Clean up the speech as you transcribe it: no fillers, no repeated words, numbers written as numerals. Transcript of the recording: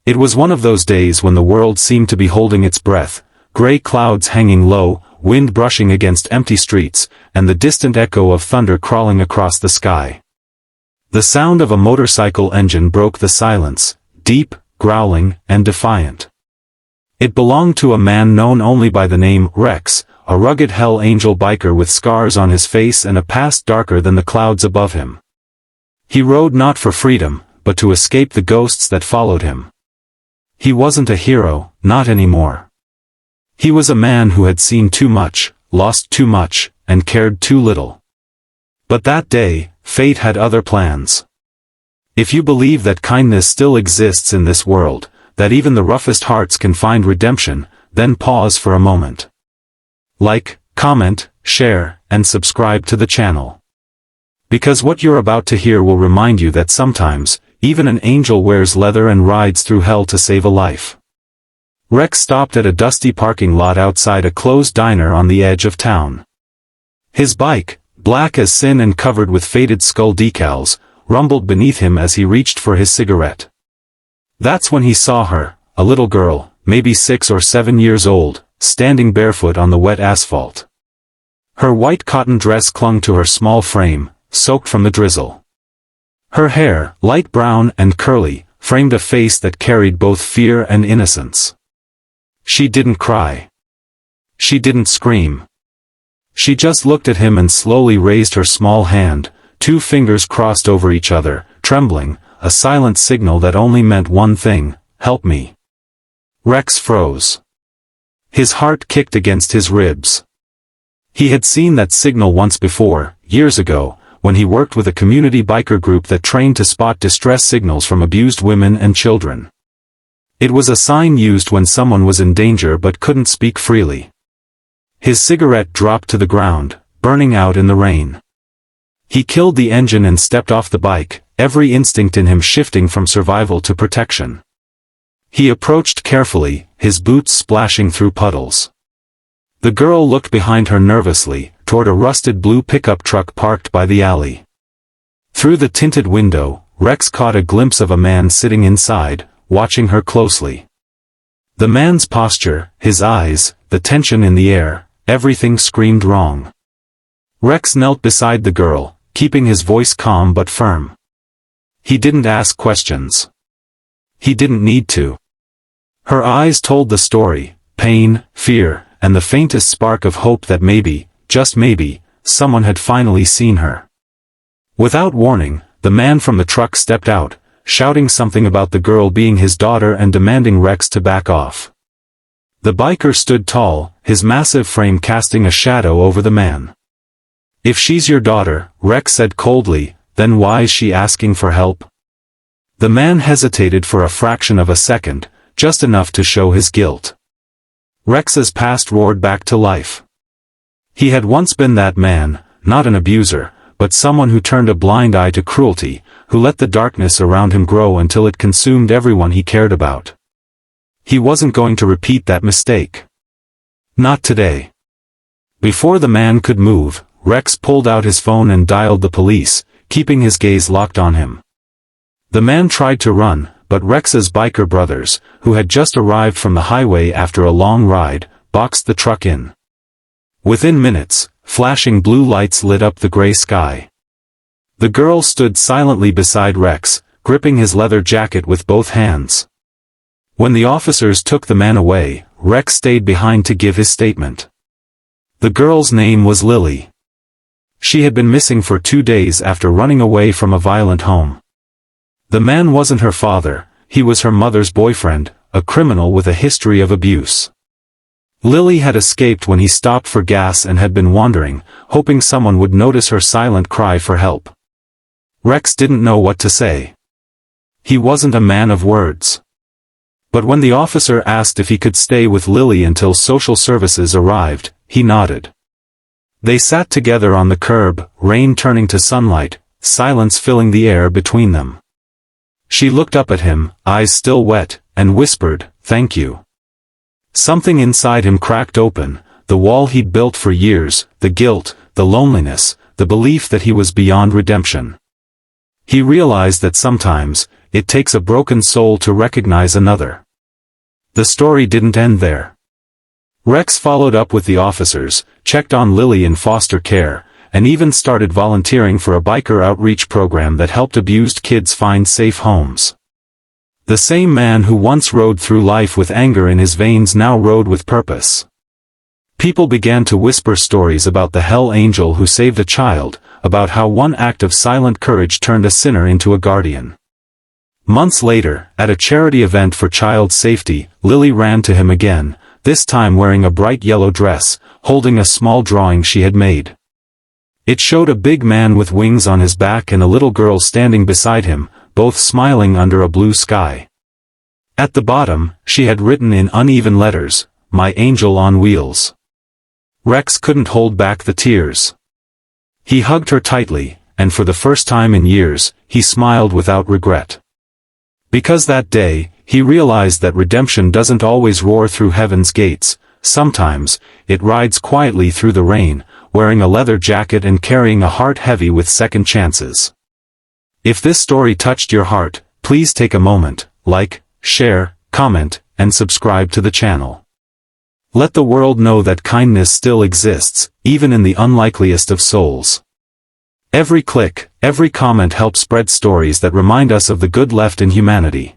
It was one of those days when the world seemed to be holding its breath, gray clouds hanging low, wind brushing against empty streets, and the distant echo of thunder crawling across the sky. The sound of a motorcycle engine broke the silence, deep, growling, and defiant. It belonged to a man known only by the name Rex, a rugged Hell Angel biker with scars on his face and a past darker than the clouds above him. He rode not for freedom, but to escape the ghosts that followed him. He wasn't a hero, not anymore. He was a man who had seen too much, lost too much, and cared too little. But that day, fate had other plans. If you believe that kindness still exists in this world, that even the roughest hearts can find redemption, then pause for a moment. Like, comment, share, and subscribe to the channel. Because what you're about to hear will remind you that sometimes, even an angel wears leather and rides through hell to save a life. Rex stopped at a dusty parking lot outside a closed diner on the edge of town. His bike, black as sin and covered with faded skull decals, rumbled beneath him as he reached for his cigarette. That's when he saw her, a little girl, maybe 6 or 7 years old, standing barefoot on the wet asphalt. Her white cotton dress clung to her small frame, soaked from the drizzle. Her hair, light brown and curly, framed a face that carried both fear and innocence. She didn't cry. She didn't scream. She just looked at him and slowly raised her small hand, 2 fingers crossed over each other, trembling, a silent signal that only meant one thing: help me. Rex froze. His heart kicked against his ribs. He had seen that signal once before, years ago, when he worked with a community biker group that trained to spot distress signals from abused women and children. It was a sign used when someone was in danger but couldn't speak freely. His cigarette dropped to the ground, burning out in the rain. He killed the engine and stepped off the bike, every instinct in him shifting from survival to protection. He approached carefully, his boots splashing through puddles. The girl looked behind her nervously, toward a rusted blue pickup truck parked by the alley. Through the tinted window, Rex caught a glimpse of a man sitting inside, watching her closely. The man's posture, his eyes, the tension in the air, everything screamed wrong. Rex knelt beside the girl, keeping his voice calm but firm. He didn't ask questions. He didn't need to. Her eyes told the story, pain, fear, and the faintest spark of hope that maybe, just maybe, someone had finally seen her. Without warning, the man from the truck stepped out, shouting something about the girl being his daughter and demanding Rex to back off. The biker stood tall, his massive frame casting a shadow over the man. "If she's your daughter," Rex said coldly, "then why is she asking for help?" The man hesitated for a fraction of a second, just enough to show his guilt. Rex's past roared back to life. He had once been that man, not an abuser, but someone who turned a blind eye to cruelty, who let the darkness around him grow until it consumed everyone he cared about. He wasn't going to repeat that mistake. Not today. Before the man could move, Rex pulled out his phone and dialed the police, keeping his gaze locked on him. The man tried to run, but Rex's biker brothers, who had just arrived from the highway after a long ride, boxed the truck in. Within minutes, flashing blue lights lit up the gray sky. The girl stood silently beside Rex, gripping his leather jacket with both hands. When the officers took the man away, Rex stayed behind to give his statement. The girl's name was Lily. She had been missing for 2 days after running away from a violent home. The man wasn't her father, he was her mother's boyfriend, a criminal with a history of abuse. Lily had escaped when he stopped for gas and had been wandering, hoping someone would notice her silent cry for help. Rex didn't know what to say. He wasn't a man of words. But when the officer asked if he could stay with Lily until social services arrived, he nodded. They sat together on the curb, rain turning to sunlight, silence filling the air between them. She looked up at him, eyes still wet, and whispered, "Thank you." Something inside him cracked open, the wall he'd built for years, the guilt, the loneliness, the belief that he was beyond redemption. He realized that sometimes, it takes a broken soul to recognize another. The story didn't end there. Rex followed up with the officers, checked on Lily in foster care, and even started volunteering for a biker outreach program that helped abused kids find safe homes. The same man who once rode through life with anger in his veins now rode with purpose. People began to whisper stories about the Hell Angel who saved a child, about how one act of silent courage turned a sinner into a guardian. Months later, at a charity event for child safety, Lily ran to him again, this time wearing a bright yellow dress, holding a small drawing she had made. It showed a big man with wings on his back and a little girl standing beside him, both smiling under a blue sky. At the bottom, she had written in uneven letters, "My angel on wheels." Rex couldn't hold back the tears. He hugged her tightly, and for the first time in years, he smiled without regret. Because that day, he realized that redemption doesn't always roar through heaven's gates, sometimes, it rides quietly through the rain, wearing a leather jacket and carrying a heart heavy with second chances. If this story touched your heart, please take a moment, like, share, comment, and subscribe to the channel. Let the world know that kindness still exists, even in the unlikeliest of souls. Every click, every comment helps spread stories that remind us of the good left in humanity.